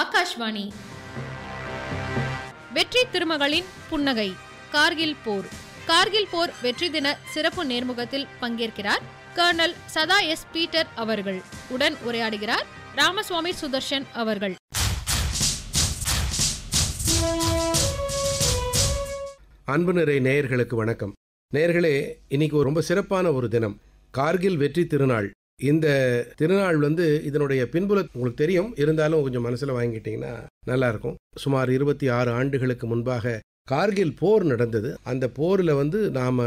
ஆகாஷ்வாணி. வெற்றி திருமகளின் புன்னகை. கார்கில் போர். கார்கில் போர் வெற்றி தின சிறப்பு நேர்முகத்தில் பங்கேற்கிறார் கர்னல் சதா எஸ். பீட்டர் அவர்கள். உடன் உரையாடுகிறார் ராமசுவாமி சுதர்ஷன் அவர்கள். அன்பு நிறை நேயர்களுக்கு வணக்கம். நேயர்களே, இன்னைக்கு ரொம்ப சிறப்பான ஒரு தினம், கார்கில் வெற்றி திருநாள். இந்த திருநாள் இதனுடைய பின்புலம் உங்களுக்கு தெரியும், இருந்தாலும் கொஞ்சம் மனசுல வாங்கிட்டீங்கன்னா நல்லா இருக்கும். சுமார் 26 ஆண்டுகளுக்கு முன்பாக கார்கில் போர் நடந்தது. அந்த போரில் நாம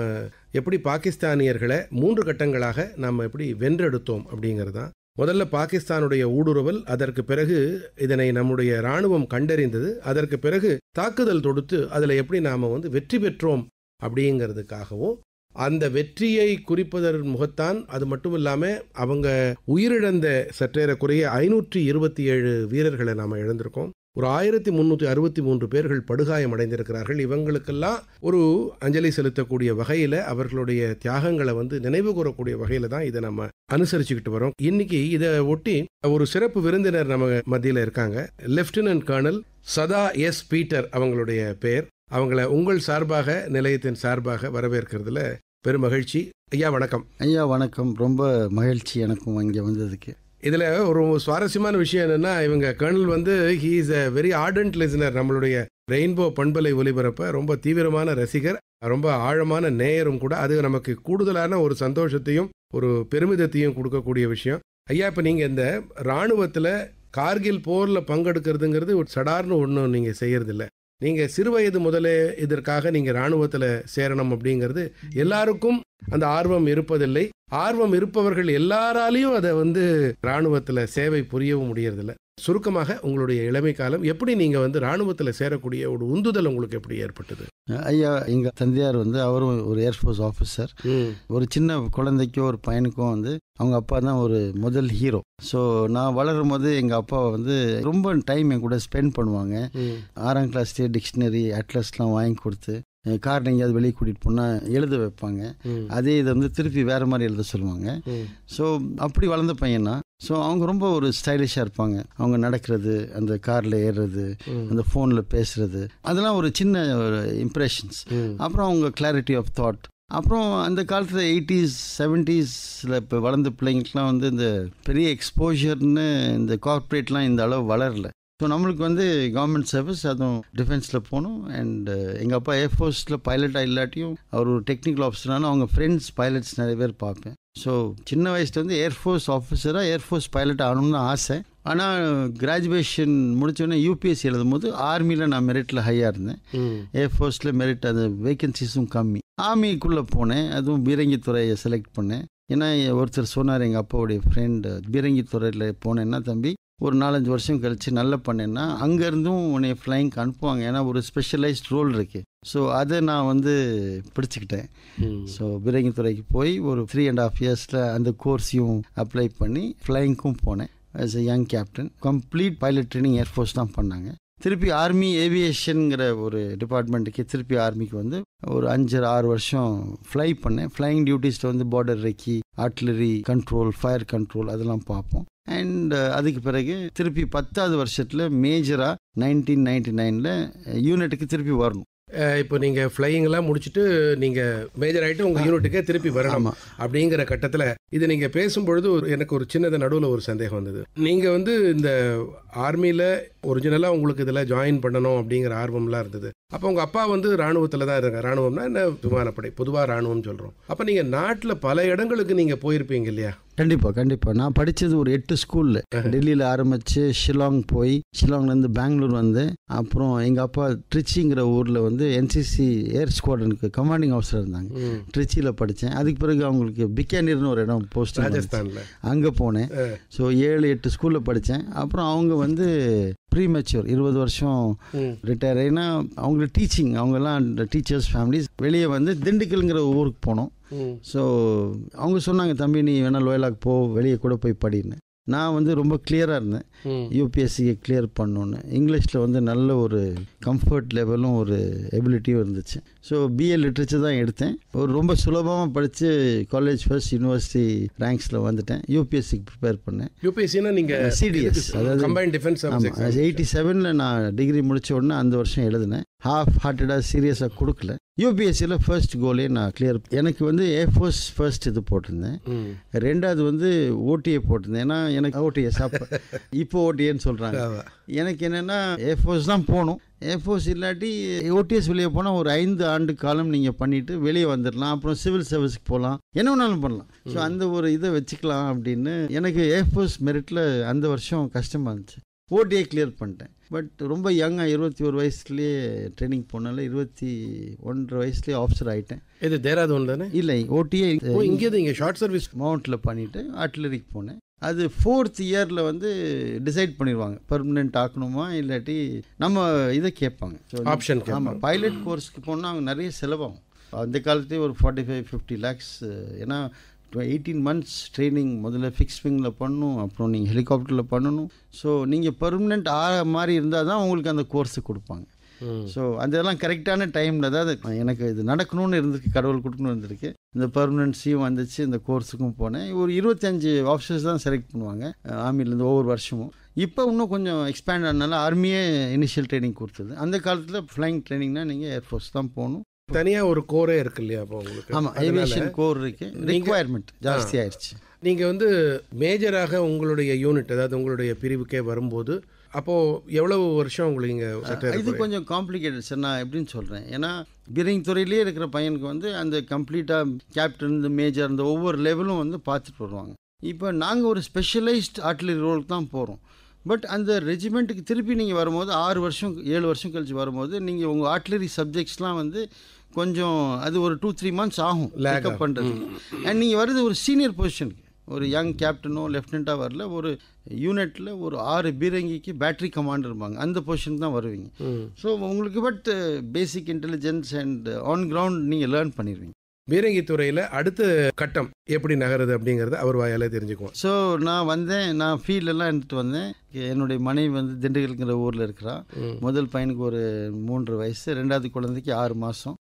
எப்படி பாகிஸ்தானியர்களை 3 கட்டங்களாக நாம் எப்படி வென்றெடுத்தோம் அப்படிங்கிறது தான். முதல்ல பாகிஸ்தானுடைய ஊடுருவல், அதற்கு பிறகு இதனை நம்முடைய இராணுவம் கண்டறிந்தது, அதற்கு பிறகு தாக்குதல் தொடுத்து அதில் எப்படி நாம் வெற்றி பெற்றோம் அப்படிங்கிறதுக்காகவும், அந்த வெற்றியை குறிப்பதன் முகத்தான். அது மட்டும் இல்லாமல் அவங்க உயிரிழந்த சற்றேறக்குறைய 527 வீரர்களை நாம் இழந்திருக்கோம். ஒரு 1363 பேர்கள் படுகாயம் அடைந்திருக்கிறார்கள். இவங்களுக்கெல்லாம் ஒரு அஞ்சலி செலுத்தக்கூடிய வகையில், அவர்களுடைய தியாகங்களை நினைவு கூறக்கூடிய வகையில் தான் இதை நம்ம அனுசரிச்சுக்கிட்டு வரோம். இன்னைக்கு இதை ஒட்டி ஒரு சிறப்பு விருந்தினர் நம்ம மத்தியில் இருக்காங்க. லெப்டினன்ட் கர்னல் சதா எஸ். பீட்டர் அவங்களுடைய பெயர். அவங்கள உங்கள் சார்பாக, நிலையத்தின் சார்பாக வரவேற்கிறதுல பெரும் மகிழ்ச்சி. ஐயா வணக்கம். ஐயா வணக்கம். ரொம்ப மகிழ்ச்சி எனக்கும் இங்கே வந்ததுக்கு. இதில் ஒரு சுவாரஸ்யமான விஷயம் என்னென்னா, இவங்க colonel he is a very ardent listener. நம்மளுடைய ரெயின்போ பண்பலை ஒலிபரப்ப ரொம்ப தீவிரமான ரசிகர், ரொம்ப ஆழமான நேயரும் கூட. அது நமக்கு கூடுதலான ஒரு சந்தோஷத்தையும் ஒரு பெருமிதத்தையும் கொடுக்கக்கூடிய விஷயம். ஐயா, இப்போ நீங்கள் இந்த இராணுவத்தில் கார்கில் போரில் பங்கெடுக்கிறதுங்கிறது ஒரு சடார்னு ஒன்றும் நீங்கள் செய்யறதில்ல. நீங்கள் சிறு வயது முதலே இதற்காக நீங்கள் இராணுவத்தில் சேரணும் அப்படிங்கிறது எல்லாருக்கும் அந்த ஆர்வம் இருப்பதில்லை. ஆர்வம் இருப்பவர்கள் எல்லாராலையும் அதை இராணுவத்தில் சேவை புரியவும் முடியறதில்லை. சுருக்கமாக உங்களுடைய இளமை காலம் எப்படி நீங்கள் இராணுவத்தில் சேரக்கூடிய ஒரு உந்துதல் உங்களுக்கு எப்படி ஏற்பட்டது? ஐயா, எங்கள் தந்தையார் அவரும் ஒரு ஏர்ஃபோர்ஸ் ஆஃபீஸர். ஒரு சின்ன குழந்தைக்கோ ஒரு பையனுக்கும் அவங்க அப்பா தான் ஒரு முதல் ஹீரோ. ஸோ நான் வளரும் போது எங்கள் அப்பா ரொம்ப டைம் என் கூட ஸ்பெண்ட் பண்ணுவாங்க. 6ஆம் கிளாஸ்லேயே டிக்ஷனரி அட்லஸ்லாம் வாங்கி கொடுத்து, கார் எங்கேயாவது வெளியே கூட்டிகிட்டு போனால் எழுத வைப்பாங்க. அதே இதை திருப்பி வேறு மாதிரி எழுத சொல்லுவாங்க. ஸோ அப்படி வளர்ந்த பையனா. ஸோ அவங்க ரொம்ப ஒரு ஸ்டைலிஷாக இருப்பாங்க. அவங்க நடக்கிறது, அந்த காரில் ஏறுறது, அந்த ஃபோனில் பேசுறது, அதெல்லாம் ஒரு சின்ன ஒரு இம்ப்ரெஷன்ஸ். அப்புறம் அவங்க கிளாரிட்டி ஆஃப் தாட். அப்புறம் அந்த காலத்தில் 80s 70s இப்போ வளர்ந்த பிள்ளைங்களுக்குலாம் இந்த பெரிய எக்ஸ்போஷர்னு இந்த கார்ப்பரேட்லாம் இந்த அளவு வளரல. ஸோ நம்மளுக்கு கவர்மெண்ட் சர்வீஸ், அதுவும் டிஃபென்ஸில் போகணும். அண்ட் எங்கள் அப்பா ஏர்ஃபோர்ஸில் பைலட்டாக இல்லாட்டியும் அவர் ஒரு டெக்னிக்கல் ஆஃபீஸர்னாலும் அவங்க ஃப்ரெண்ட்ஸ் பைலட்ஸ் நிறைய பேர் பார்ப்பேன். ஸோ சின்ன வயசுலேருந்து ஏர்ஃபோர்ஸ் ஆஃபீஸராக, ஏர்ஃபோர்ஸ் பைலட் ஆகணும்னு ஆசை. ஆனால் கிராஜுவேஷன் முடித்தோடனே யூபிஎஸ்சி எழுதும் போது ஆர்மியில் நான் மெரிட்டில் ஹையாக இருந்தேன். ஏர்ஃபோர்ஸில் மெரிட் அது வேகன்சிஸும் கம்மி. ஆர்மிக்குள்ளே போனேன். அதுவும் பீரங்கித்துறையை செலக்ட் பண்ணேன். ஏன்னா ஒருத்தர் சொன்னார், எங்கள் அப்பாவுடைய ஃப்ரெண்டு, பீரங்கித்துறையில் போனேன்னா தம்பி ஒரு 4-5 வருஷம் கழித்து நல்லா பண்ணேன்னா அங்கேருந்தும் உன்னை ஃப்ளைங்க்கு அனுப்புவாங்க. ஏன்னா ஒரு ஸ்பெஷலைஸ்ட் ரோல் இருக்குது. ஸோ அதை நான் பிடிச்சிக்கிட்டேன். ஸோ பீரங்கித்துறைக்கு போய் ஒரு 3.5 இயர்ஸில் அந்த கோர்ஸையும் அப்ளை பண்ணி ஃப்ளைங்க்கும் போனேன். As a young captain. Complete pilot training air force தான் பண்ணாங்க. திருப்பி ஆர்மி ஏவியேஷனுங்கிற ஒரு டிபார்ட்மெண்ட்டுக்கு திருப்பி ஆர்மிக்கு ஒரு 5-6 வருஷம் ஃப்ளை பண்ணேன். ஃப்ளைங் டியூட்டிஸில் border recce, artillery control, fire control அதெல்லாம் பார்ப்போம். அண்ட் அதுக்கு பிறகு திருப்பி 10வது வருஷத்தில் மேஜராக 1999 யூனிட்டுக்கு திருப்பி வரணும். இப்போ நீங்கள் ஃப்ளையிங்லாம் முடிச்சுட்டு நீங்கள் மேஜர் ஆகிட்டு உங்கள் யூனிட்டுக்கே திருப்பி வரணும் அப்படிங்கிற கட்டத்தில் இது நீங்கள் பேசும்பொழுது எனக்கு ஒரு சின்னது நடுவில் ஒரு சந்தேகம் வந்தது. நீங்கள் இந்த ஆர்மியில் ஒரிஜினலாக உங்களுக்கு இதில் ஜாயின் பண்ணணும் அப்படிங்கிற ஆர்வம்லாம் இருந்தது. அப்போ உங்கள் அப்பா இராணுவத்தில் தான் இருக்காங்க. இராணுவம்னா என்ன, விமானப்படை, பொதுவாக இராணுவம் சொல்கிறோம். அப்போ நீங்கள் நாட்டில் பல இடங்களுக்கு நீங்கள் போயிருப்பீங்க இல்லையா? கண்டிப்பாக. நான் படித்தது ஒரு 8 ஸ்கூலில். டெல்லியில் ஆரம்பித்து ஷில்லாங் போய், ஷில்லாங்லேருந்து பெங்களூர் வந்தேன். அப்புறம் எங்கள் அப்பா ட்ரிச்சிங்கிற ஊரில் என்சிசி ஏர் ஸ்குவாட்ரனுக்கு கமாண்டிங் ஆஃபீஸர் இருந்தாங்க. ட்ரிச்சியில் படித்தேன். அதுக்கு பிறகு அவங்களுக்கு பிக்கானீர்னு ஒரு இடம் போஸ்ட், ராஜஸ்தானில், அங்கே போனேன். ஸோ 7-8 ஸ்கூலில் படித்தேன். அப்புறம் அவங்க ப்ரீமெச்சூர் 20 வருஷம் ரிட்டையர். ஏன்னா அவங்களுக்கு டீச்சிங், அவங்கெல்லாம் டீச்சர்ஸ் ஃபேமிலிஸ். வெளியே திண்டுக்கல்ங்கிற ஊருக்கு போனோம். ஸோ அவங்க சொன்னாங்க, தம்பி நீ வேணால் லோயலாக்கு போ, வெளியே கூட போய் படின்னு. நான் வந்து ரொம்ப கிளியராக இருந்தேன், யூபிஎஸ்சிக்கு கிளியர் பண்ணணுன்னு. இங்கிலீஷில் வந்து நல்ல ஒரு கம்ஃபர்ட் லெவலும் ஒரு எபிலிட்டியும் இருந்துச்சு. ஸோ பிஏ லிட்ரேச்சர் தான் எடுத்தேன். ஒரு ரொம்ப சுலபமாக படித்து காலேஜ் ஃபர்ஸ்ட் யூனிவர்சிட்டி ரேங்க்ஸில் வந்துட்டேன். யூபிஎஸ்சிக்கு ப்ரிப்பேர் பண்ணேன். யூபிஎஸ்சினா நீங்கள் சிடிஎஸ், அதாவது கம்பைன்ட் டிஃபென்ஸ் ஆமாம், 87ல் நான் டிகிரி முடித்த உடனே அந்த வருஷம் எழுதினேன். ஹாஃப் ஹார்ட்டடாக சீரியஸாக கொடுக்கல. யூபிஎஸ்சியில் ஃபர்ஸ்ட் கோலே நான் கிளியர். எனக்கு வந்து ஏர்ஃபோர்ஸ் ஃபர்ஸ்ட் இது போட்டிருந்தேன். ரெண்டாவது வந்து ஓடிஏ போட்டிருந்தேன். ஏன்னா எனக்கு ஓடிஏ இப்போ ஓடிஏன்னு சொல்கிறாங்க. எனக்கு என்னென்னா ஏர்ஃபோர்ஸ் தான் போகணும். ஏர்ஃபோர்ஸ் இல்லாட்டி ஓடிஎஸ் வெளியே போனால் ஒரு 5 ஆண்டு காலம் நீங்கள் பண்ணிவிட்டு வெளியே வந்துடலாம். அப்புறம் சிவில் சர்வீஸ்க்கு போகலாம், என்ன வேணாலும் பண்ணலாம். ஸோ அந்த ஒரு இதை வச்சுக்கலாம் அப்படின்னு எனக்கு ஏர்ஃபோர்ஸ் மெரிட்டில் அந்த வருஷம் கஷ்டமாக இருந்துச்சு. ஓடிஏ கிளியர் பண்ணிட்டேன். பட் ரொம்ப யங்காக 21 வயசுலேயே ட்ரைனிங் போனால 21 வயசுலேயே ஆஃபீஸர் ஆகிட்டேன். இது தேராதூன் தானே? இல்லை, ஓடிஏ இங்கே இங்கே ஷார்ட் சர்வீஸ் மவுண்ட்டில் பண்ணிவிட்டு ஆர்ட்டிலரிக்கு போனேன். அது 4th இயரில் வந்து டிசைட் பண்ணிடுவாங்க பர்மனெண்ட் ஆக்கணுமா இல்லாட்டி நம்ம இதை கேட்பாங்க ஆப்ஷன். ஆமாம், பைலட் கோர்ஸ்க்கு போனால் அவங்க நிறைய செலவாகும். அந்த காலத்துலேயே ஒரு 45-50 lakhs. ஏன்னா 18 months ட்ரைனிங் முதல்ல ஃபிக்ஸ் விங்கில் பண்ணணும், அப்புறம் நீங்கள் ஹெலிகாப்டரில் பண்ணணும். ஸோ நீங்கள் பர்மனெண்ட் ஆகிற மாதிரி இருந்தால் தான் உங்களுக்கு அந்த கோர்ஸை கொடுப்பாங்க. ஸோ அதெல்லாம் கரெக்டான டைமில், அதாவது எனக்கு இது நடக்கணும்னு இருந்திருக்கு, கடவுள் கொடுக்கணும்னு இருந்திருக்கு. இந்த பர்மனன்சியும் வந்துச்சு, இந்த கோர்ஸுக்கும் போனேன். ஒரு 25 ஆஃபீஸர்ஸ் தான் செலக்ட் பண்ணுவாங்க ஆர்மிலேருந்து ஒவ்வொரு வருஷமும். இப்போ இன்னும் கொஞ்சம் எக்ஸ்பேண்ட் ஆனதுனால ஆர்மியே இனிஷியல் ட்ரைனிங் கொடுத்தது. அந்த காலத்தில் ஃப்ளைங் ட்ரைனிங்னா நீங்கள் ஏர்ஃபோர்ஸ் தான் போகணும். தனியாக ஒரு கோரே இருக்கு இல்லையா அப்போ உங்களுக்கு? ஆமாம், ஏவியேஷன் கோர் இருக்குது. ரிக்வயர்மெண்ட் ஜாஸ்தி ஆயிடுச்சு. நீங்கள் வந்து மேஜராக உங்களுடைய யூனிட், அதாவது உங்களுடைய பிரிவுக்கே வரும்போது அப்போது எவ்வளவு வருஷம் உங்களுக்கு இங்கே செட்டில்? இது கொஞ்சம் காம்ப்ளிகேட்டட் சார். நான் எப்படின்னு சொல்கிறேன், ஏன்னா பீரங்கி துறையிலே இருக்கிற பையனுக்கு வந்து அந்த கம்ப்ளீட்டாக கேப்டன், இந்த மேஜர், இந்த ஒவ்வொரு லெவலும் வந்து பார்த்துட்டு வருவாங்க. இப்போ நாங்கள் ஒரு ஸ்பெஷலைஸ்ட் ஆர்ட்டிலரி ரோலுக்கு தான் போகிறோம். பட் அந்த ரெஜிமெண்ட்டுக்கு திருப்பி நீங்கள் வரும்போது 6 வருஷம் 7 வருஷம் கழிச்சு வரும்போது நீங்கள் உங்கள் ஆர்ட்டிலரி சப்ஜெக்ட்ஸ்லாம் வந்து கொஞ்சம் அது ஒரு 2-3 months ஆகும் லேக்கப் பண்ணுறது. அண்ட் நீங்கள் வருது ஒரு சீனியர் பொசிஷனுக்கு, ஒரு யங் கேப்டனோ லெஃப்டினண்ட்டாக வரல, ஒரு யூனிட்டில் ஒரு 6 பீரங்கிக்கு பேட்டரி கமாண்டர் இருப்பாங்க, அந்த பொசிஷனுக்கு தான் வருவீங்க. ஸோ உங்களுக்கு but basic intelligence and on ground நீங்கள் லேர்ன் பண்ணிடுவீங்க. பீரங்கி துறையில் அடுத்த கட்டம் எப்படி நகருது அப்படிங்கிறத அவர் வாயாலே தெரிஞ்சுக்குவோம். ஸோ நான் வந்தேன், நான் ஃபீல்டெல்லாம் எடுத்துகிட்டு வந்தேன். என்னுடைய மனைவி வந்து திண்டுக்கல்ங்கிற ஊரில் இருக்கிறா. முதல் பையனுக்கு ஒரு 3 வயசு, ரெண்டாவது குழந்தைக்கு 6 மாதம்.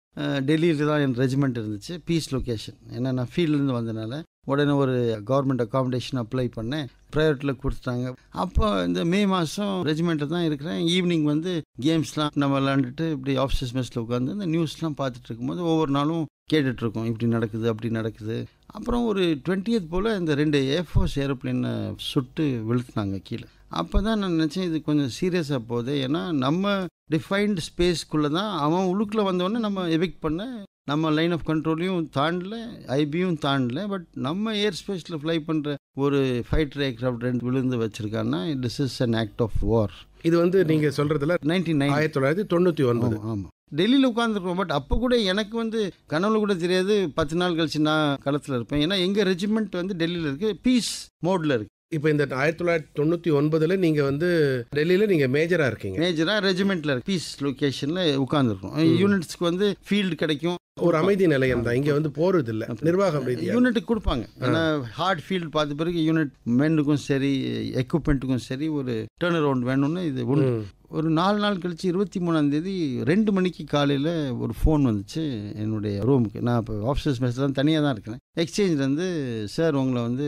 டெல்லியில் தான் என் ரெஜிமெண்ட் இருந்துச்சு, பீஸ் லொக்கேஷன். ஏன்னா நான் ஃபீல்ட்லேருந்து வந்தனால உடனே ஒரு கவர்மெண்ட் அகாமடேஷன் அப்ளை பண்ணேன், ப்ரைவேட்டில் கொடுத்துட்டாங்க. அப்போ இந்த மே மாதம் ரெஜிமெண்ட்டில் தான் இருக்கிறேன். ஈவினிங் வந்து கேம்ஸ்லாம் நம்ம விளாண்டுட்டு இப்படி ஆஃபீஸர்ஸ் மெஸ்ஸில் உட்காந்து இந்த நியூஸ்லாம் பார்த்துட்டு இருக்கும்போது ஒவ்வொரு நாளும் கேட்டுட்ருக்கோம், இப்படி நடக்குது அப்படி நடக்குது. அப்புறம் ஒரு 20th போல் இந்த 2 ஏர்ஃபோர்ஸ் ஏரோப்ளேனை சுட்டு விழுத்துனாங்க கீழே. அப்போ தான் நான் நினச்சேன் இது கொஞ்சம் சீரியஸாக போகுது. ஏன்னா நம்ம டிஃபைன்டு ஸ்பேஸ்க்குள்ளே தான் அவன் உள்ளுக்குள்ளே வந்தோடனே நம்ம எவிக்ட் பண்ண, நம்ம லைன் ஆஃப் கண்ட்ரோலையும் தாண்டல, ஐபியும் தாண்டல. பட் நம்ம ஏர் ஸ்பேஸில் ஃப்ளை பண்ணுற ஒரு ஃபைட்டர் ஏர்க்ராஃப்ட் 2 விழுந்து வச்சுருக்காங்கன்னா this is an act of war. இது வந்து நீங்கள் சொல்கிறதுல 1999. ஆமாம், டெல்லியில் உட்காந்துருக்கோம். பட் அப்போ கூட எனக்கு வந்து கனவுல கூட தெரியாது 10 நாள் கழிச்சு நான் களத்தில் இருப்பேன். ஏன்னா எங்கள் ரெஜிமெண்ட் வந்து டெல்லியில் இருக்குது, பீஸ் மோடில் இருக்குது. இப்போ இந்த 1999 நீங்கள் வந்து டெல்லியில் நீங்கள் மேஜராக இருக்கீங்க. மேஜராக ரெஜிமெண்ட்டில் இருக்கு, பீஸ் லொக்கேஷனில் உட்காந்துருக்கோம். யூனிட்ஸ்க்கு வந்து ஃபீல்டு கிடைக்கும், ஒரு அமைதி நிலையம் தான். இங்கே வந்து போகிறது இல்லை, நிர்வாகம் யூனிட்டுக்கு கொடுப்பாங்க. ஏன்னா ஹார்ட் ஃபீல்டு பார்த்த பிறகு யூனிட் மென்னுக்கும் சரி எக்யூப்மெண்ட்டுக்கும் சரி ஒரு டேர்ன் அரவுண்ட் வேணும்னு இது ஒன்று. ஒரு 4 நாள் கழிச்சு 23ஆம் தேதி 2 மணிக்கு காலையில் ஒரு ஃபோன் வந்துச்சு என்னுடைய ரூமுக்கு. நான் இப்போ ஆஃபீஸர்ஸ் மெஸ்ஸில் தனியாக தான் இருக்கிறேன். எக்ஸ்சேஞ்சிலேருந்து சார் உங்களை வந்து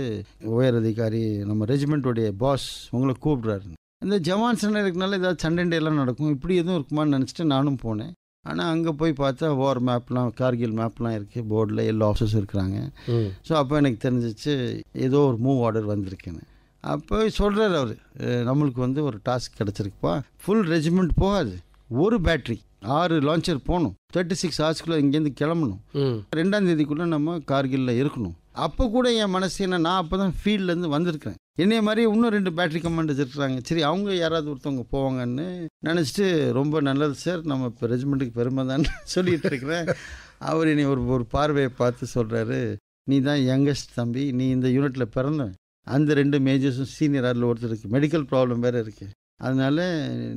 உயர் அதிகாரி நம்ம ரெஜிமெண்ட்டோடைய பாஸ் உங்களை கூப்பிட்றாரு. இந்த ஜவான் சண்டை இருக்கனால ஏதாவது சண்டைலாம் நடக்கும், இப்படி எதுவும் இருக்குமான்னு நினச்சிட்டு நானும் போனேன். ஆனால் அங்கே போய் பார்த்தா வார் மேப்லாம், கார்கில் மேப்லாம் இருக்குது, போர்டில் எல்லா ஆஃபீஸர்ஸ் இருக்கிறாங்க. ஸோ அப்போ எனக்கு தெரிஞ்சிச்சு ஏதோ ஒரு மூவ் ஆர்டர் வந்திருக்கேன்னு. அப்போ சொல்கிறார் அவர், நம்மளுக்கு வந்து ஒரு டாஸ்க் கிடச்சிருக்குப்பா, ஃபுல் ரெஜிமெண்ட் போகாது, ஒரு பேட்ரி 6 லான்ச்சர் போகணும், 36 ஹவர்ஸ்க்குள்ளே இங்கேருந்து கிளம்பணும், 2ஆம் தேதிக்குள்ளே நம்ம கார்கிலில் இருக்கணும். அப்போ கூட என் மனசு என்ன, நான் அப்போ தான் ஃபீல்ட்லேருந்து வந்திருக்கிறேன், என்னைய மாதிரி இன்னும் 2 பேட்டரி கமாண்டர்ஸ் இருக்கிறாங்க, சரி அவங்க யாராவது ஒருத்தவங்க போவாங்கன்னு நினச்சிட்டு ரொம்ப நல்லது சார், நம்ம இப்போ ரெஜிமெண்ட்டுக்கு பெருமை தான் சொல்லிகிட்டு இருக்கிறேன். அவர் என்னை ஒரு பார்வையை பார்த்து சொல்கிறாரு, நீ தான் யங்கஸ்ட் தம்பி, நீ இந்த யூனிட்டில் பிறந்த, அந்த 2 மேஜர்ஸும் சீனியர் அதில் ஒருத்தருக்கு மெடிக்கல் ப்ராப்ளம் வேறு இருக்குது, அதனால்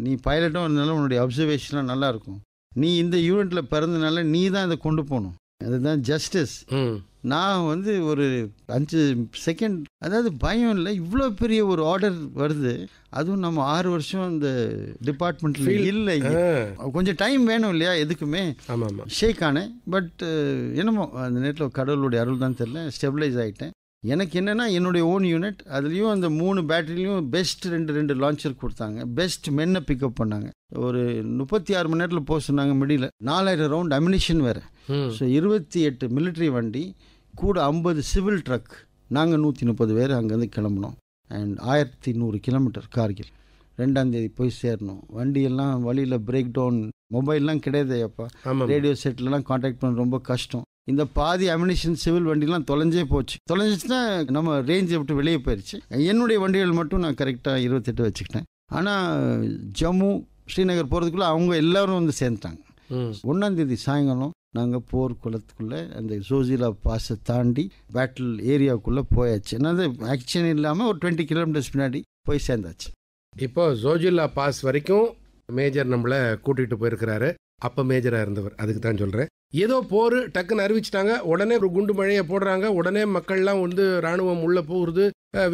நீ பைலட்டும் இருந்தாலும் உன்னுடைய அப்சர்வேஷன்லாம் நல்லாயிருக்கும், நீ இந்த யூனிட்டில் பிறந்தனால நீ தான் இதை கொண்டு போகணும், அதுதான் ஜஸ்டிஸ். ம் நான் வந்து ஒரு 5 செகண்ட், அதாவது பயம் இல்லை, இவ்வளோ பெரிய ஒரு ஆர்டர் வருது, அதுவும் நம்ம 6 வருஷம் இந்த டிபார்ட்மெண்ட்ல இல்லை, கொஞ்சம் டைம் வேணும் இல்லையா எதுக்குமே. ஆமாம் ஆமாம். ஷேக் ஆனேன். பட் என்னமோ அந்த நேரத்தில் கடவுளுடைய அருள் தான் தெரியல, ஸ்டெபிலைஸ் ஆகிட்டேன். எனக்கு என்னென்னா என்னுடைய ஓன் யூனிட், அதுலேயும் அந்த 3 பேட்டரிலையும் பெஸ்ட் 2 லான்ச்சர் கொடுத்தாங்க, பெஸ்ட் மென்னை பிக்கப் பண்ணாங்க. ஒரு 36 மணி நேரத்தில் போக சொன்னாங்க. மிடில் 4000 ரவுண்ட் அம்யூனிஷன் வேறு. ஸோ 28 மிலிட்ரி வண்டி கூட 50 சிவில் ட்ரக். நாங்கள் 130 பேர் அங்கேருந்து கிளம்பினோம். And 1100 kilometre Kargil. 2ஆம் தேதி போய் சேரணும். வண்டியெல்லாம் வழியில் பிரேக் டவுன், மொபைல்லாம் கிடையாது அப்பா, ரேடியோ செட்லலாம் காண்டாக்ட் பண்ண ரொம்ப கஷ்டம். இந்த பாதி அம்யூனிஷன் சிவில் வண்டிலாம் தொலைஞ்சே போச்சு. தொலைஞ்சிச்சுன்னா நம்ம ரேஞ்சை விட்டு வெளியே போயிடுச்சு. என்னுடைய வண்டிகள் மட்டும் நான் கரெக்டாக 28 வச்சுக்கிட்டேன். ஆனால் ஜம்மு ஸ்ரீநகர் போகிறதுக்குள்ளே அவங்க எல்லோரும் வந்து சேர்ந்துட்டாங்க. 1ஆம் தேதி சாயங்காலம் நாங்கள் போர்க்குளத்துக்குள்ளே அந்த ஜோசிலா பாஸை தாண்டி பேட்டில் ஏரியாவுக்குள்ளே போயாச்சு. என்னது ஆக்ஷன் இல்லாமல் ஒரு 20 கிலோமீட்டர்ஸ் பின்னாடி போய் சேர்ந்தாச்சு. இப்போ ஜோஜில்லா பாஸ் வரைக்கும் மேஜர் நம்மளை கூட்டிகிட்டு போயிருக்கிறாரு. அப்போ மேஜராக இருந்தவர், அதுக்கு தான் சொல்கிறேன். ஏதோ போர் டக்குன்னு அறிவிச்சிட்டாங்க, உடனே ஒரு குண்டு மழையை போடுறாங்க, உடனே மக்கள்லாம் வந்து இராணுவம் உள்ளே போகுது,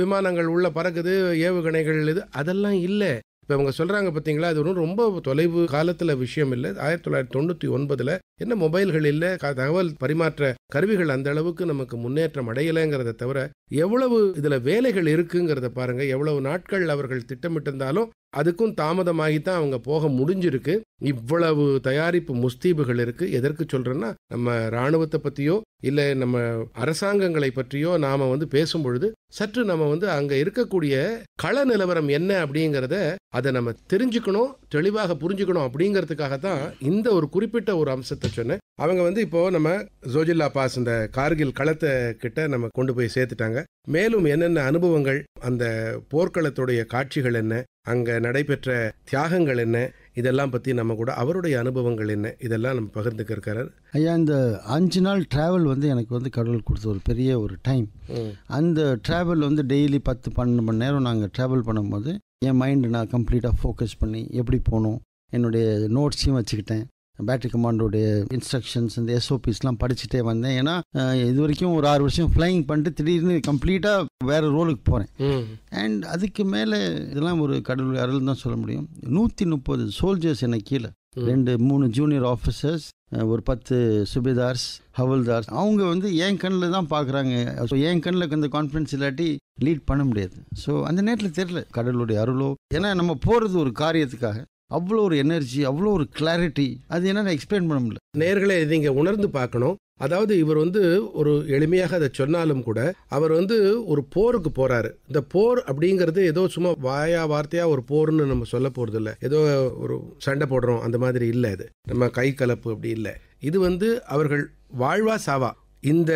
விமானங்கள் உள்ளே பறக்குது, ஏவுகணைகள் இது அதெல்லாம் இல்லை. இப்போ அவங்க சொல்கிறாங்க பார்த்தீங்களா, அது ஒன்றும் ரொம்ப தொலைவு காலத்தில் விஷயம் இல்லை. 1999 என்ன மொபைல்கள் இல்லை, தகவல் பரிமாற்ற கருவிகள் அந்த அளவுக்கு நமக்கு முன்னேற்றம் அடையலைங்கிறத தவிர எவ்வளவு இதில் வேலைகள் இருக்குங்கிறத பாருங்கள். எவ்வளவு நாட்கள் அவர்கள் திட்டமிட்டிருந்தாலும் அதுக்கும் தாமதமாகித்தான் அவங்க போக முடிஞ்சிருக்கு. இவ்வளவு தயாரிப்பு முஸ்தீபுகள் இருக்குது. எதற்கு சொல்கிறேன்னா, நம்ம இராணுவத்தை பற்றியோ இல்லை நம்ம அரசாங்கங்களை பற்றியோ நாம் வந்து பேசும் பொழுது சற்று நம்ம வந்து அங்கே இருக்கக்கூடிய கள நிலவரம் என்ன அப்படிங்கிறத அதை நம்ம தெரிஞ்சுக்கணும், தெளிவாக புரிஞ்சுக்கணும். அப்படிங்கிறதுக்காகத்தான் இந்த ஒரு குறிப்பிட்ட ஒரு அம்சத்தை சொன்னேன். அவங்க வந்து இப்போ நம்ம ஜோஜில்லா பாஸ் இந்த கார்கில் களத்தை கிட்ட நம்ம கொண்டு போய் சேர்த்துட்டாங்க. மேலும் என்னென்ன அனுபவங்கள், அந்த போர்க்களத்துடைய காட்சிகள் என்ன, அங்கே நடைபெற்ற தியாகங்கள் என்ன, இதெல்லாம் பற்றி நம்ம கூட அவருடைய அனுபவங்கள் என்ன, இதெல்லாம் நம்ம பகிர்ந்துக்க இருக்காரு. ஐயா, இந்த 5 நாள் ட்ராவல் வந்து எனக்கு வந்து கடவுள் கொடுத்த ஒரு பெரிய ஒரு டைம். அந்த ட்ராவல் வந்து டெய்லி 10-12 மணி நேரம் நாங்கள் ட்ராவல் பண்ணும்போது என் மைண்டு நான் கம்ப்ளீட்டாக ஃபோக்கஸ் பண்ணி எப்படி போகணும், என்னுடைய நோட்ஸையும் வச்சுக்கிட்டேன். பேட்டரி கமாண்டோடைய இன்ஸ்ட்ரக்ஷன்ஸ், இந்த எஸ்ஓபிஸ்லாம் படிச்சுட்டே வந்தேன். ஏன்னா இது வரைக்கும் ஒரு 6 வருஷம் ஃப்ளைங் பண்ணிட்டு திடீர்னு கம்ப்ளீட்டாக வேறு ரோலுக்கு போகிறேன். அண்ட் அதுக்கு மேலே இதெல்லாம் ஒரு கடவுள் அருள் தான் சொல்ல முடியும். 130 சோல்ஜர்ஸ் எனக்கு கீழே, 2-3 ஜூனியர் ஆஃபீஸர்ஸ், ஒரு 10 சுபேதார்ஸ், ஹவல்தார்ஸ். அவங்க வந்து என் கண்ணில் தான் பார்க்குறாங்க. ஸோ என் கண்ணில் இந்த கான்ஃபிடன்ஸ் இல்லாட்டி லீட் பண்ண முடியாது. ஸோ அந்த நேரத்தில் தெரியல கடவுளுடைய அருளோ, ஏன்னா நம்ம போகிறது ஒரு காரியத்துக்காக. அவ்வளோ ஒரு எனர்ஜி, அவ்வளோ ஒரு கிளாரிட்டி, அது என்ன எக்ஸ்பிளைன் பண்ண முடியல. நேயர்களே, நீங்கள் உணர்ந்து பார்க்கணும். அதாவது இவர் வந்து ஒரு எளிமையாக அதை சொன்னாலும் கூட அவர் வந்து ஒரு போருக்கு போறாரு. இந்த போர் அப்படிங்கிறது ஏதோ சும்மா வார்த்தையா ஒரு போர்னு நம்ம சொல்ல போறது இல்லை, ஏதோ ஒரு சண்டை போடுறோம் அந்த மாதிரி இல்லை. இது நம்ம கை கலப்பு அப்படி இல்லை. இது வந்து அவர்கள் வாழ்வா சாவா. இந்த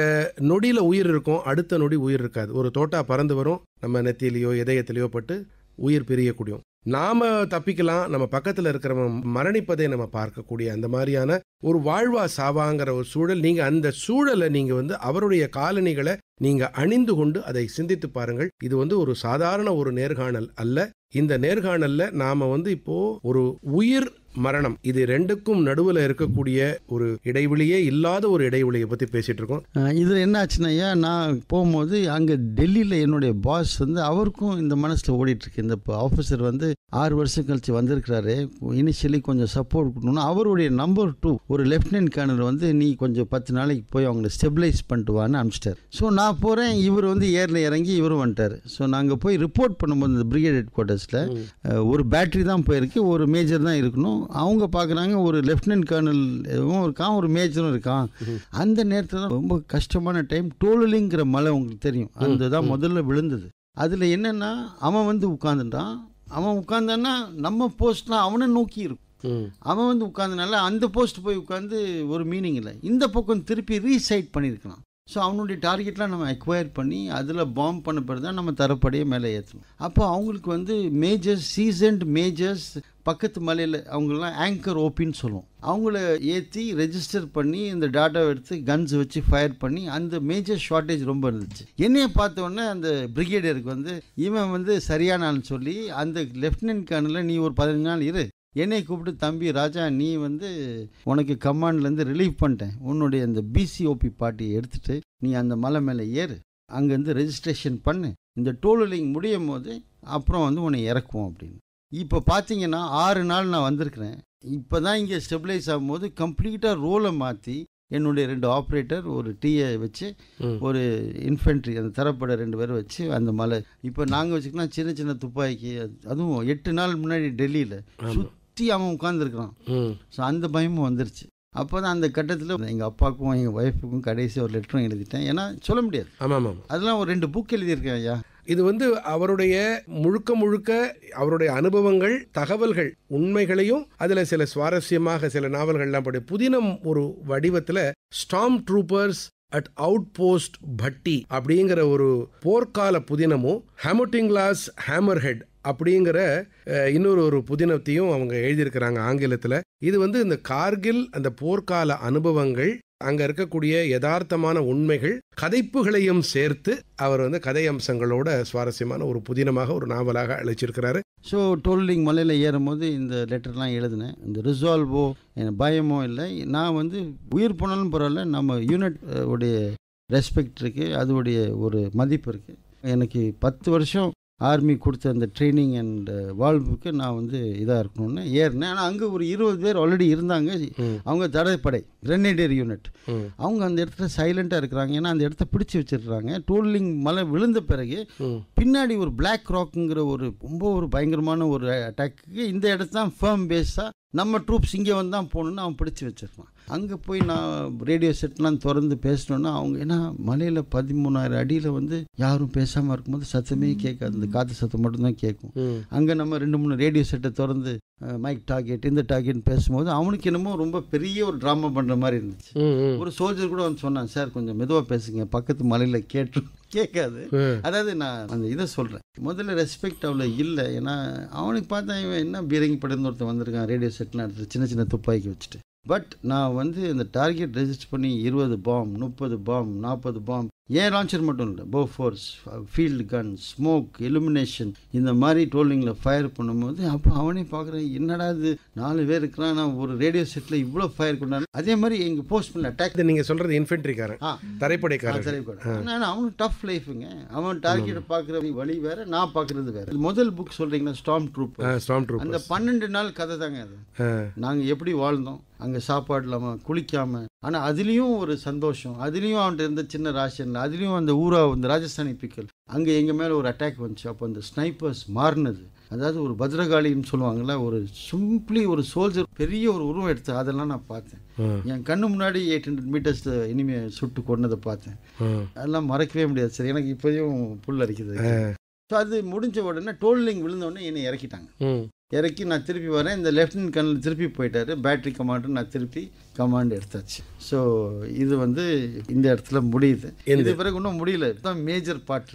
நொடியில் உயிர் இருக்கும், அடுத்த நொடி உயிர் இருக்காது. ஒரு தோட்டா பறந்து வரும், நம்ம நெத்தியிலையோ இதயத்திலையோ பட்டு உயிர் பிரியக்கூடியும். நாம தப்பிக்கலாம், நம்ம பக்கத்தில் இருக்கிறவங்க மரணிப்பதை நம்ம பார்க்கக்கூடிய அந்த மாதிரியான ஒரு வாழ்வா சாவாங்கிற ஒரு சூழல். நீங்க அந்த சூழலை நீங்க வந்து அவருடைய காலணிகளை நீங்க அணிந்து கொண்டு அதை சிந்தித்து பாருங்கள். இது வந்து ஒரு சாதாரண ஒரு நேர்காணல் அல்ல. இந்த நேர்காணல்ல நாம வந்து இப்போ ஒரு உயிர் மரணம் இது ரெண்டுக்கும் நடுவில் இருக்கக்கூடிய ஒரு இடைவெளியே இல்லாத ஒரு இடைவெளியை பற்றி பேசிட்டு இருக்கோம். இதில் என்ன ஆச்சுன்னா, நான் போகும்போது அங்கே டெல்லியில் என்னுடைய பாஸ் வந்து அவருக்கும் இந்த மனசில் ஓடிட்டுருக்கு. இந்த ஆஃபீஸர் வந்து 6 வருஷம் கழிச்சு வந்திருக்கிறாரு, இனிஷியலி கொஞ்சம் சப்போர்ட் கொடுக்கணும். அவருடைய நம்பர் 2 ஒரு லெஃப்டினன்ட் கர்னல் வந்து நீ கொஞ்சம் 10 நாளைக்கு போய் அவங்கள ஸ்டெபிலைஸ் பண்ணிட்டு வான்னு அனுப்பிச்சிட்டார். ஸோ நான் போகிறேன், இவர் வந்து ஏரில் இறங்கி இவரும் வந்துட்டார். ஸோ நாங்கள் போய் ரிப்போர்ட் பண்ணும்போது இந்த பிரிகேட் ஹெட் குவார்ட்டர்ஸில் ஒரு பேட்டரி தான் போயிருக்கு, ஒரு மேஜர் தான் இருக்கணும். அவங்க பார்க்குறாங்க ஒரு லெஃப்டினன்ட் கர்னலும் இருக்கான், ஒரு மேஜரும் இருக்கான். அந்த நேரத்தில் தான் ரொம்ப கஷ்டமான டைம். டோலுலிங்கிற மலை உங்களுக்கு தெரியும், அந்த தான் முதல்ல விழுந்தது. அதில் என்னென்னா அவன் வந்து உட்காந்துட்டான். அவன் உட்காந்தான்னா நம்ம போஸ்ட்லாம் அவனை நோக்கி இருக்கும். அவன் வந்து உட்காந்தனால அந்த போஸ்ட் போய் உட்காந்து ஒரு மீனிங் இல்லை. இந்த பக்கம் திருப்பி ரீசைட் பண்ணியிருக்கலாம். ஸோ அவனுடைய டார்கெட்லாம் நம்ம அக்வயர் பண்ணி அதில் பாம்பு பண்ண பிறகு தான் நம்ம தரப்படியே மேலே ஏற்றணும். அப்போ அவங்களுக்கு வந்து மேஜர்ஸ், சீசன்ட் மேஜர்ஸ் பக்கத்து மலையில் அவங்களெலாம் ஆங்கர் ஓபின்னு சொல்லுவோம். அவங்கள ஏற்றி ரெஜிஸ்டர் பண்ணி இந்த டாட்டாவை எடுத்து கன்ஸ் வச்சு ஃபயர் பண்ணி அந்த மேஜர் ஷார்ட்டேஜ் ரொம்ப இருந்துச்சு. என்னையை பார்த்தோன்னே அந்த பிரிகேடியருக்கு வந்து இவன் வந்து சரியான ஆள்னு சொல்லி அந்த லெஃப்டினன்ட் கர்னலில் நீ ஒரு 15 நாள் இரு, என்னை கூப்பிட்டு, தம்பி ராஜா, நீ வந்து உனக்கு கமாண்ட்லேருந்து ரிலீவ் பண்ணிட்டேன், உன்னுடைய அந்த பிசிஓபி பார்ட்டியை எடுத்துகிட்டு நீ அந்த மலை மேலே ஏறு, அங்கேருந்து ரெஜிஸ்ட்ரேஷன் பண்ணு, இந்த டோலிங் முடியும் போது அப்புறம் வந்து உன்னை இறக்குவோம் அப்படின்னு. இப்போ பார்த்தீங்கன்னா 6 நாள் நான் வந்திருக்கிறேன். இப்போ தான் இங்கே ஸ்டெபிலைஸ் ஆகும்போது கம்ப்ளீட்டாக ரோலை மாற்றி என்னுடைய 2 ஆப்ரேட்டர், ஒரு டீயை வச்சு, ஒரு இன்ஃபென்ட்ரி அந்த தரப்பட 2 பேர் வச்சு அந்த மலை இப்போ நாங்கள் வச்சுக்கலாம் சின்ன சின்ன துப்பாக்கி. அதுவும் 8 நாள் முன்னாடி டெல்லியில் சுற்றி அவன் உட்காந்துருக்குறான். ஸோ அந்த பயமும் வந்துருச்சு. அப்போ தான் அந்த கட்டத்தில் எங்கள் அப்பாவுக்கும் எங்கள் ஒய்ஃபுக்கும் கடைசி ஒரு லெட்டரும் எழுதிட்டேன். ஏன்னா சொல்ல முடியாது. ஆமாம், அதெல்லாம் ஒரு 2 புக் எழுதியிருக்கேன் ஐயா. இது வந்து அவருடைய முழுக்க அவருடைய அனுபவங்கள், தகவல்கள், உண்மைகளையும் அதில் சில சுவாரஸ்யமாக சில நாவல்கள்லாம் படி புதினம் ஒரு வடிவத்தில் storm troopers at out post பட்டி அப்படிங்கிற ஒரு போர்க்கால புதினமும், ஹேமோட்டிங்லாஸ் ஹேமர்ஹெட் அப்படிங்கிற இன்னொரு புதினத்தையும் அவங்க எழுதியிருக்கிறாங்க ஆங்கிலத்தில். இது வந்து இந்த கார்கில் அந்த போர்க்கால அனுபவங்கள், அங்க இருக்கக்கூடிய யதார்த்தமான உண்மைகள், கதைப்புகளையும் சேர்த்து அவர் வந்து கதை அம்சங்களோட சுவாரஸ்யமான ஒரு புதினமாக ஒரு நாவலாக அழைச்சிருக்கிறாரு. ஸோ டோலிங் மலையில் ஏறும்போது இந்த லெட்டர்லாம் எழுதினேன். இந்த ரிசால்வோ எனக்கு பயமோ இல்லை. நான் வந்து உயிர் போனாலும் பரவாயில்ல, நம்ம யூனிட் உடைய ரெஸ்பெக்ட் இருக்குது, அதோடைய ஒரு மதிப்பு இருக்குது. எனக்கு 10 வருஷம் ஆர்மி கொடுத்த அந்த ட்ரைனிங் அண்ட் வாழ்வுக்கு நான் வந்து இதாக இருக்கணும்னு ஏறினேன். ஆனால் அங்கே ஒரு 20 பேர் ஆல்ரெடி இருந்தாங்க. அவங்க தடைப்படை கிரெனேடியர் யூனிட். அவங்க அந்த இடத்துல சைலண்ட்டாக இருக்கிறாங்க. ஏன்னா அந்த இடத்த பிடிச்சி வச்சிருக்கிறாங்க. டோலிங் மலை விழுந்த பிறகு பின்னாடி ஒரு பிளாக் ராக்குங்கிற ஒரு ரொம்ப ஒரு பயங்கரமான ஒரு அட்டாக்கு இந்த இடத்து தான் ஃபேர்ம் பேஸாக நம்ம ட்ரூப்ஸ் இங்கே வந்து தான் போகணுன்னு அவன் பிடிச்சி வச்சிருப்பான். அங்கே போய் நான் ரேடியோ செட்லாம் திறந்து பேசினோன்னா அவங்க ஏன்னா மலையில் 13,000 அடியில் வந்து யாரும் பேசாமல் இருக்கும்போது சத்தமே கேட்காது, இந்த காற்று சத்தம் மட்டும்தான் கேட்கும். அங்கே நம்ம 2-3 ரேடியோ செட்டை திறந்து மைக் டார்கெட் இந்த டார்கெட்னு பேசும்போது அவனுக்கு என்னமோ ரொம்ப பெரிய ஒரு ட்ராமா பண்ணுற மாதிரி இருந்துச்சு. ஒரு சோல்ஜர் கூட வந்து சொன்னான், சார் கொஞ்சம் மெதுவாக பேசுங்க, பக்கத்து மலையில் கேட்காது. அதாவது நான் அந்த இதை சொல்கிறேன், முதல்ல ரெஸ்பெக்ட் அவ்வளோ இல்லை. ஏன்னா அவனுக்கு பார்த்தா இவன் என்ன பீரங்கி படுத்து ஒருத்தன் வந்திருக்கான் ரேடியோ செட்லாம் எடுத்து சின்ன சின்ன துப்பாக்கி வச்சுட்டு. பட் நான் வந்து அந்த டார்கெட் ரெஜிஸ்டர் பண்ணி 20 பாம் 30 பாம் 40 பாம் ஏன் லான்ச்சர் மட்டும் இல்லை, போஃபோர்ஸ், ஃபீல்டு கன், ஸ்மோக், இலுமினேஷன் இந்த மாதிரி டோலிங்கில் ஃபயர் பண்ணும்போது அப்போ அவனே பார்க்குறேன், என்னடா இது 4 பேர் இருக்கிறான், நான் ஒரு ரேடியோ செட்டில் இவ்வளோ ஃபயர் கொண்டாను. அதே மாதிரி எங்கள் போஸ்ட் பண்ண அட்டாக் நீங்கள் சொல்கிறது இன்ஃபென்ட்ரிக்காரன், தரைப்படைக்காரன். ஆனால் அவனுக்கு டஃப் லைஃபுங்க. அவன் டார்கெட்டை பார்க்குற வழி வேறு, நான் பார்க்குறது வேறு. முதல் புக் சொல்கிறீங்கன்னா ஸ்டார்ம் ட்ரூப், அந்த 12 நாள் கதை தாங்க அது. நாங்கள் எப்படி வாழ்ந்தோம் அங்கே, சாப்பாடு இல்லாமல் குளிக்காமல். ஆனால் அதுலேயும் ஒரு சந்தோஷம், அதுலேயும் அவன்கிட்ட இருந்த சின்ன ராஷன், அதுலேயும் அந்த ஊரா இந்த ராஜஸ்தானி பிக்கல். அங்கே எங்கள் மேலே ஒரு அட்டாக் வந்துச்சு. அப்போ அந்த ஸ்னைப்பர்ஸ் மாறினது, அதாவது ஒரு பத்ரகாளின்னு சொல்லுவாங்கள்ல, ஒரு சிம்பிளி ஒரு சோல்ஜர் பெரிய ஒரு உருவம் எடுத்து அதெல்லாம் நான் பார்த்தேன். என் கண்ணு முன்னாடி 800 மீட்டர்ஸ் இனிமேல் சுட்டு கொண்டதை பார்த்தேன். அதெல்லாம் மறக்கவே முடியாது சார், எனக்கு இப்போதையும் புல் அரிக்குது. ஸோ அது முடிஞ்ச உடனே டோலிங் விழுந்தோடனே என்னை இறக்கிட்டாங்க. இறக்கி நான் திருப்பி வரேன். இந்த லெஃப்டினன்ட் கர்னல் திருப்பி போயிட்டாரு, பேட்டரி கமாண்டர், நான் திருப்பி கமாண்ட் எடுத்தாச்சு. ஸோ இது வந்து இந்த இடத்துல முடியுது. இது பிறகு இன்னும் முடியல, இதுதான் மேஜர் பார்ட்.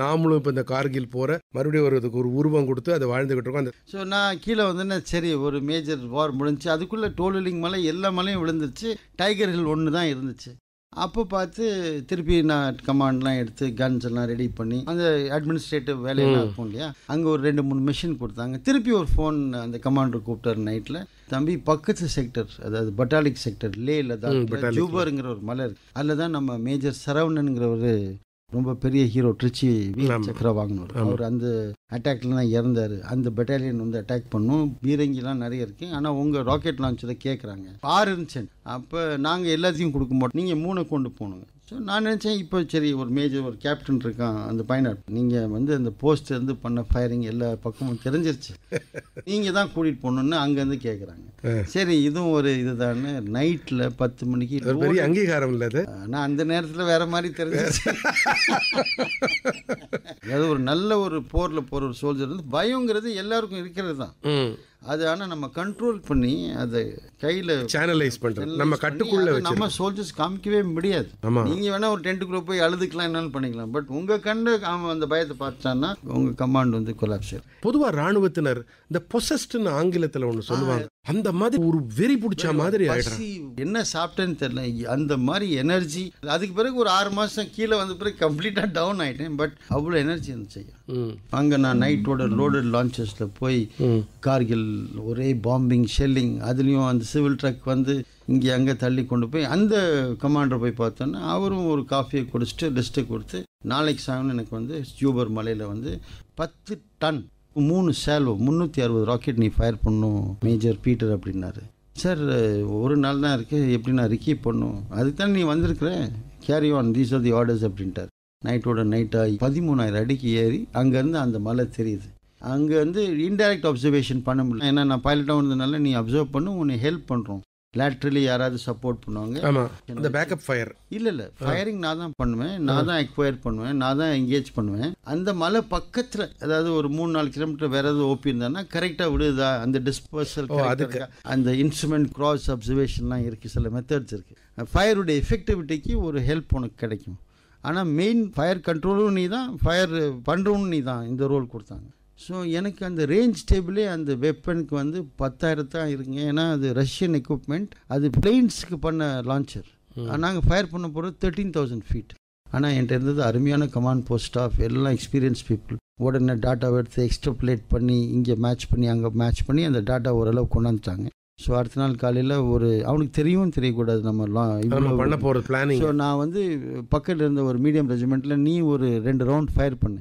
நாமளும் இப்போ இந்த கார்கில் போகிற மறுபடியும் வருவதுக்கு ஒரு உருவம் கொடுத்து அதை வாழ்ந்துகிட்டு இருக்கோம். ஸோ நான் கீழே வந்தேன்னா சரி ஒரு மேஜர் வார் முடிஞ்சு, அதுக்குள்ளே டோலிங் மலை எல்லா மலையும் விழுந்துருச்சு, டைகர் ஹில் ஒன்று தான் இருந்துச்சு. அப்போ பார்த்து திருப்பி நான் கமாண்ட்லாம் எடுத்து கன்ஸ் எல்லாம் ரெடி பண்ணி அந்த அட்மினிஸ்ட்ரேட்டிவ் வேலையெல்லாம் இருக்கும் இல்லையா, அங்கே ஒரு 2-3 மிஷின் கொடுத்தாங்க. திருப்பி ஒரு ஃபோன் அந்த கமாண்டர் கூப்பிட்டார் நைட்டில், தம்பி பக்கத்து செக்டர், அதாவது பட்டாலிக் செக்டர் லேல தான் ஜூபருங்கிற ஒரு மலை இருக்குது, அதில் தான் நம்ம மேஜர் சரவணனுங்கிற ஒரு ரொம்ப பெரிய ஹீரோ ட்ரிச்சி சக்கரை வாங்கினார். அவர் அந்த அட்டாக்ல தான் இறந்தார். அந்த பெட்டாலியன் வந்து அட்டாக் பண்ணும், பீரங்கிலாம் நிறைய இருக்கு. ஆனால் உங்கள் ராக்கெட் லான்ச்சரை கேட்குறாங்க 6 இருந்துச்சு. அப்போ நாங்கள் எல்லாத்தையும் கொடுக்க மாட்டோம், நீங்கள் 3 கொண்டு போகணுங்க. ஸோ நான் நினச்சேன் இப்போ சரி ஒரு மேஜர் ஒரு கேப்டன் இருக்கான் அந்த பையனாட், நீங்கள் வந்து அந்த போஸ்ட் இருந்து பண்ண ஃபயரிங் எல்லா பக்கமும் தெரிஞ்சிருச்சு, நீங்கள் தான் கூட்டிகிட்டு போகணுன்னு அங்கேருந்து கேட்குறாங்க. சரி இதுவும் ஒரு இதுதான்னு நைட்டில் 10 மணிக்கு பெரிய அங்கீகாரம் இல்லை அது. நான் அந்த நேரத்தில் வேற மாதிரி தெரிஞ்சிச்சு. அதாவது ஒரு நல்ல ஒரு போரில் போகிற ஒரு சோல்ஜர் வந்து பயங்கிறது எல்லாருக்கும் இருக்கிறது தான். அது ஆனால் நம்ம கண்ட்ரோல் பண்ணி அதை கையில் சேனலைஸ் பண்ணுறது நம்ம கட்டுக்குள்ள நம்ம சோல்ஜர்ஸ் காமிக்கவே முடியாது. நீங்கள் வேணால் ஒரு டென்ட்டுக்குள்ளே போய் அழுதுக்கலாம், என்னாலும் பண்ணிக்கலாம். பட் உங்கள் கண்டு அவன் அந்த பயத்தை பார்த்தான்னா உங்கள் கமாண்ட் வந்து கொலாப்ஸ். பொதுவாக ராணுவத்தினர் இந்த பொசஸ்ட்னு ஆங்கிலத்தில் ஒன்று சொல்லுவாங்க, அந்த மாதிரி ஒரு வெறி பிடிச்ச மாதிரி என்ன சாப்பிட்டேன்னு தெரியல, அந்த மாதிரி எனர்ஜி. அதுக்கு பிறகு ஒரு 6 மாதம் கீழே வந்த பிறகு கம்ப்ளீட்டாக டவுன் ஆகிட்டேன். பட் அவ்வளோ எனர்ஜி இருந்துச்சு. அங்கே நான் நைட்டோட லோடட் லான்ச்சஸில் போய் கார்கில் ஒரே பாம்பிங் ஷெல்லிங், அதுலேயும் அந்த சிவில் ட்ரக் வந்து இங்கே அங்கே தள்ளி கொண்டு போய் அந்த கமாண்டரை போய் பார்த்தோன்னா அவரும் ஒரு காஃபியை குடிச்சிட்டு லிஸ்ட்டை கொடுத்து நாளைக்கு சாயங்காலம் எனக்கு வந்து ஜூபர் மலையில் வந்து 10 டன் 3 சால்வோ 360 ராக்கெட் நீ ஃபயர் பண்ணும் மேஜர் பீட்டர் அப்படின்னாரு. சார் ஒரு நாள் தான் இருக்குது, எப்படி நான் ரிக்கீப் பண்ணும், அதுக்கு தான் நீ வந்திருக்கிற, carry on these are the orders அப்படின்ட்டார். நைட்டோட நைட்டாக 13,000 அடிக்கு ஏறி அங்கேருந்து அந்த மலை தெரியுது. அங்கே வந்து இன்டைரக்ட் அப்சர்வேஷன் பண்ண முடியல, ஏன்னா நான் பைலட்டாக வந்ததுனால நீ அப்சர்வ் பண்ணு, உன்னை ஹெல்ப் பண்ணுறோம், லேட்ரலி யாராவது சப்போர்ட் பண்ணுவாங்க. ஆமாம், இந்த பேக்கப் ஃபயர் இல்லை ஃபயரிங் நான் தான் பண்ணுவேன், நான் தான் எக்வயர் பண்ணுவேன், நான் தான் என்கேஜ் பண்ணுவேன். அந்த மலை பக்கத்தில் அதாவது ஒரு 3-4 கிலோமீட்டர் வேறு ஏதாவது ஓப்பி இருந்தாங்கன்னா கரெக்டாக விடுதா, அந்த டிஸ்பர்சல் அதுக்கு அந்த இன்ஸ்ட்ருமெண்ட் கிராஸ் அப்சர்வேஷன்லாம் இருக்குது, சில மெத்தட்ஸ் இருக்குது. ஃபயருடைய எஃபெக்டிவிட்டிக்கு ஒரு ஹெல்ப் உனக்கு கிடைக்கும். ஆனால் மெயின் ஃபயர் கண்ட்ரோலும் நீ தான், ஃபயர் பண்ணுறவும் நீ தான், இந்த ரோல் கொடுத்தாங்க. ஸோ எனக்கு அந்த ரேஞ்ச் டேபிளே அந்த வெப்பனுக்கு வந்து 10,000 தான் இருக்குங்க. ஏன்னா அது ரஷ்யன் எக்யூப்மெண்ட், அது பிளெயின்ஸுக்கு பண்ண லான்ச்சர். நாங்கள் ஃபயர் பண்ண போகிறது 13,000 ஃபீட். ஆனால் என்கிட்ட இருந்தது அருமையான கமாண்ட் போஸ்ட் ஸ்டாஃப், எல்லாம் எக்ஸ்பீரியன்ஸ் பீப்புள். உடனே டேட்டாவை எடுத்து எக்ஸ்ட்ரப்லேட் பண்ணி இங்கே மேட்ச் பண்ணி அங்கே மேட்ச் பண்ணி அந்த டேட்டா ஓரளவு கொண்டாந்துட்டாங்க. ஸோ அடுத்த நாள் காலையில் ஒரு அவனுக்கு தெரியவும் தெரியக்கூடாது நம்ம பண்ண போகிற பிளானிங். ஸோ நான் வந்து பக்கத்தில் இருந்த ஒரு மீடியம் ரெஜிமெண்ட்டில் நீ ஒரு 2 ரவுண்ட் ஃபயர் பண்ணு,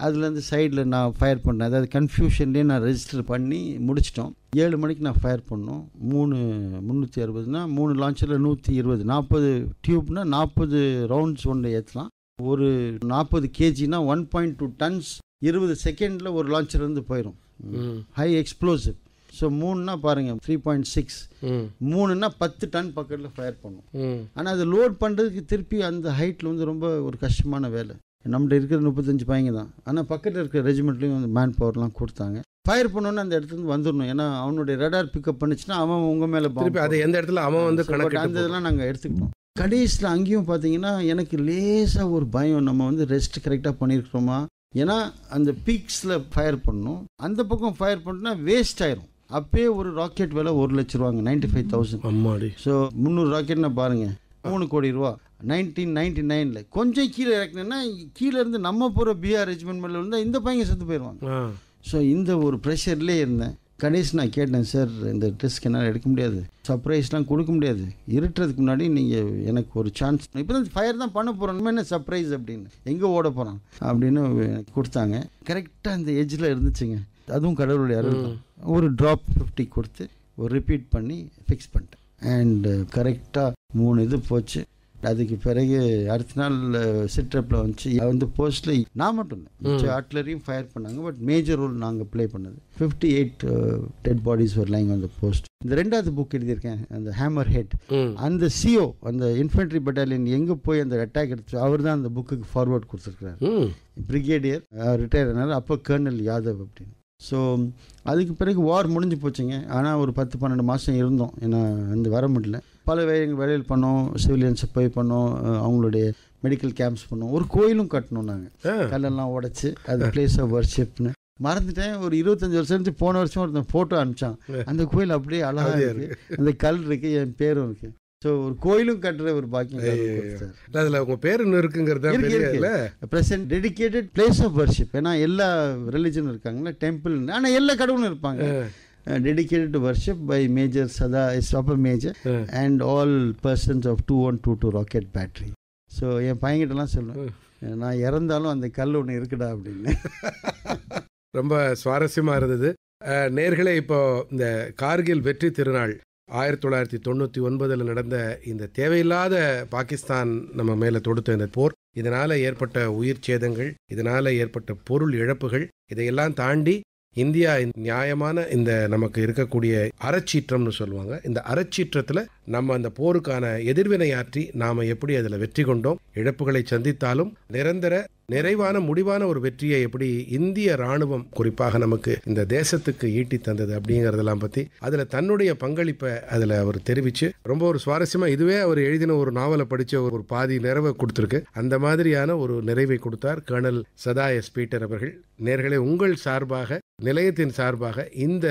அதுலேருந்து சைடில் நான் ஃபயர் பண்ணேன். அதாவது கன்ஃபியூஷன்லேயே நான் ரெஜிஸ்டர் பண்ணி முடிச்சிட்டோம். 7 மணிக்கு நான் ஃபயர் பண்ணோம். 360னா 3 லான்ச்சில் 120, 40 டியூப்னா 40 ரவுண்ட்ஸ் ஒன்று ஏற்றலாம். ஒரு 40 கேஜினா 1.2 டன்ஸ் 20 செகண்டில் ஒரு லான்ச்சர்லேருந்து போயிடும். High explosive. ஸோ 3னா பாருங்கள் 3.6, 3னா 10 டன் பக்கத்தில் ஃபயர் பண்ணும். ஆனால் அது லோட் பண்ணுறதுக்கு திருப்பி அந்த ஹைட்டில் வந்து ரொம்ப ஒரு கஷ்டமான வேலை. நம்மகிட்ட இருக்கிற 35 பையங்க தான், ஆனால் பக்கத்தில் இருக்கிற ரெஜிமெண்ட்லேயும் வந்து மேன் பவர்லாம் கொடுத்தாங்க. ஃபயர் பண்ணோன்னு அந்த இடத்துலேருந்து வந்துடணும், ஏன்னா அவனுடைய ரடார் பிக்கப் பண்ணிச்சுன்னா அவன் உங்கள் மேலே திருப்பி அது எந்த இடத்துல அவன் வந்து அந்த இதெல்லாம் நாங்கள் எடுத்துக்கிட்டோம். கடைசியில் அங்கேயும் பார்த்தீங்கன்னா எனக்கு லேசாக ஒரு பயம், நம்ம வந்து ரெஸ்ட் கரெக்டாக பண்ணியிருக்கிறோமா, ஏன்னா அந்த பீக்ஸில் ஃபயர் பண்ணணும், அந்த பக்கம் ஃபயர் பண்ணால் வேஸ்ட் ஆயிரும். அப்பயே ஒரு ராக்கெட் விலை 1 லட்ச ரூபாங்க, 95,000. ஸோ 300 ராக்கெட்னா பாருங்கள் 3 கோடி ரூபா. 1999 கொஞ்சம் கீழே இறக்குனேன்னா கீழே இருந்து நம்ம போகிற பிஆர் ரெஜிமெண்ட் மேலே இருந்தால் இந்த பையங்க செத்து போயிடுவாங்க. ஸோ இந்த ஒரு ப்ரெஷர்லேயே இருந்தேன். கடைசி நான் கேட்டேன், சார் இந்த ட்ரெஸ்க்கு என்னால் எடுக்க முடியாது, சர்ப்ரைஸ்லாம் கொடுக்க முடியாது, இருட்டுறதுக்கு முன்னாடி நீங்கள் எனக்கு ஒரு சான்ஸ், இப்போ தான் ஃபயர் தான் பண்ண போகிறோம், நம்ம என்ன சர்ப்ரைஸ் அப்படின்னு, எங்கே ஓட போகிறான் அப்படின்னு கொடுத்தாங்க. கரெக்டாக அந்த எஜ்ஜில் இருந்துச்சுங்க. அதுவும் கடவுளுடைய அருள் தான். ஒரு ட்ராப் 50 கொடுத்து ஒரு ரிப்பீட் பண்ணி ஃபிக்ஸ் பண்ணிட்டேன். அண்டு கரெக்டாக 3 இது போச்சு. அதுக்கு பிறகு அடுத்த நாள் சிட்ரப்பில் வந்துச்சு. வந்து போஸ்ட்டில் நான் மட்டும் இல்லை, ஆர்ட்லரியும் ஃபயர் பண்ணாங்க. பட் மேஜர் ரோல் நாங்கள் ப்ளே பண்ணது. 58 டெட் பாடிஸ் ஒரு லைங் அந்த போஸ்ட். இந்த 2வது புக் எழுதியிருக்கேன், அந்த ஹேமர் ஹெட். அந்த சிஓ அந்த இன்ஃபென்ட்ரி பட்டாலியன் எங்கே போய் அந்த அட்டாக் எடுத்து அவர் தான் அந்த புக்குக்கு ஃபார்வர்ட் கொடுத்துருக்குறாரு. பிரிகேடியர் ரிட்டையர் ஆனார், அப்போ கர்னல் யாதவ் அப்படின்னு. ஸோ அதுக்கு பிறகு வார் முடிஞ்சு போச்சுங்க. ஆனால் ஒரு 10-12 மாதம் இருந்தோம், ஏன்னா வந்து வர முடியல. பல வேலைகள் பண்ணோம், சிவிலியன்ஸை போய் பண்ணோம், அவங்களுடைய மெடிக்கல் கேம்ப்ஸ் பண்ணோம், ஒரு கோயிலும் கட்டணும் நாங்கள், கல்லெல்லாம் உடச்சி அது பிளேஸ் ஆஃப் வர்ஷிப்னு. மறந்துட்டேன், ஒரு 25 வருஷம் இருந்து போன வருஷம் ஒருத்தன் ஃபோட்டோ அனுப்பிச்சான். அந்த கோயில் அப்படியே அழகாக இருக்குது, அந்த கல் இருக்குது, என் பேரும் இருக்குது. ஸோ ஒரு கோயிலும் கட்டுற ஒரு பாக்கியம். அதில் உங்கள் பேர் இருக்குங்கிறது present dedicated place of worship. ஏன்னா எல்லா ரிலிஜனும் இருக்காங்களா, டெம்பிள், ஆனால் எல்லா கடவுளும் இருப்பாங்க. Dedicated to worship by major Sada is upper major and all persons of 2122 rocket battery. So என் பையன்கிட்டலாம் சொல்லுவேன், நான் இறந்தாலும் அந்த கல் ஒன்று இருக்குடா அப்படின்னு. ரொம்ப சுவாரஸ்யமாக இருந்தது. நேர்களே, இப்போ இந்த கார்கில் வெற்றி திருநாள் 1999 நடந்த இந்த தேவையில்லாத பாகிஸ்தான் நம்ம மேலே தொடுத்த இந்த போர், இதனால் ஏற்பட்ட உயிர் சேதங்கள், இதனால் ஏற்பட்ட பொருள் இழப்புகள், இதையெல்லாம் தாண்டி இந்தியா நியாயமான இந்த நமக்கு இருக்கக்கூடிய அறச்சீற்றம்னு சொல்லுவாங்க, இந்த அறச்சீற்றத்தில் நம்ம அந்த போருக்கான எதிர்வினையாற்றி நாம் எப்படி அதில் வெற்றி கொண்டோம், இழப்புகளை சந்தித்தாலும் நிரந்தர நிறைவான முடிவான ஒரு வெற்றியை எப்படி இந்திய ராணுவம் குறிப்பாக நமக்கு இந்த தேசத்துக்கு ஈட்டி தந்தது அப்படிங்கிறதெல்லாம் பற்றி அதில் தன்னுடைய பங்களிப்பை அதில் அவர் தெரிவித்து ரொம்ப ஒரு சுவாரஸ்யமாக, இதுவே அவர் எழுதின ஒரு நாவலை படித்த ஒரு பாதி நிறைவை கொடுத்துருக்கு. அந்த மாதிரியான ஒரு நிறைவை கொடுத்தார் கர்னல் சதா எஸ் பீட்டர் அவர்கள். நேர்களே, உங்கள் சார்பாக, நிலையத்தின் சார்பாக இந்த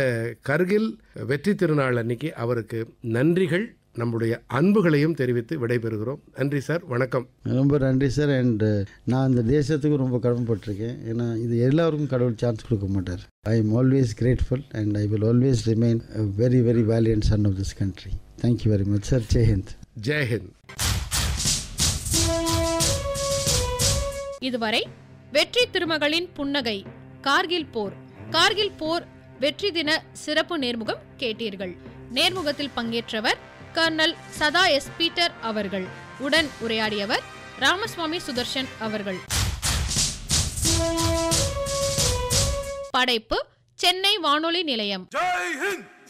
கர்கில் வெற்றி திருநாள் அன்னைக்கு அவருக்கு நன்றிகள், நம்முடைய அன்புகளையும் தெரிவித்து விடைபெறுகிறோம். நன்றி சார், வணக்கம். ரொம்ப நன்றி சார். அண்ட் நான் இந்த தேசத்துக்கு ரொம்ப கடமைப்பட்டிருக்கேன். ஏன்னா இது எல்லாருக்கும் கடவுள் சான்ஸ் கொடுக்க மாட்டார். I am always grateful and I will always remain very very valiant son of this country. Thank you very much sir. ஜெய்ஹிந்த். ஜெய்ஹிந்த். இதுவரை வெற்றி திருமகளின் புன்னகை கார்கில் போர் வெற்றி தின சிறப்பு நேர்முகம் கேட்டீர்கள். நேர்முகத்தில் பங்கேற்றவர் கர்னல் சதா எஸ். பீட்டர் அவர்கள். உடன் உரையாடியவர் ராமசுவாமி சுதர்ஷன் அவர்கள். படைப்பு சென்னை வானொலி நிலையம். ஜெய் ஹிந்த்.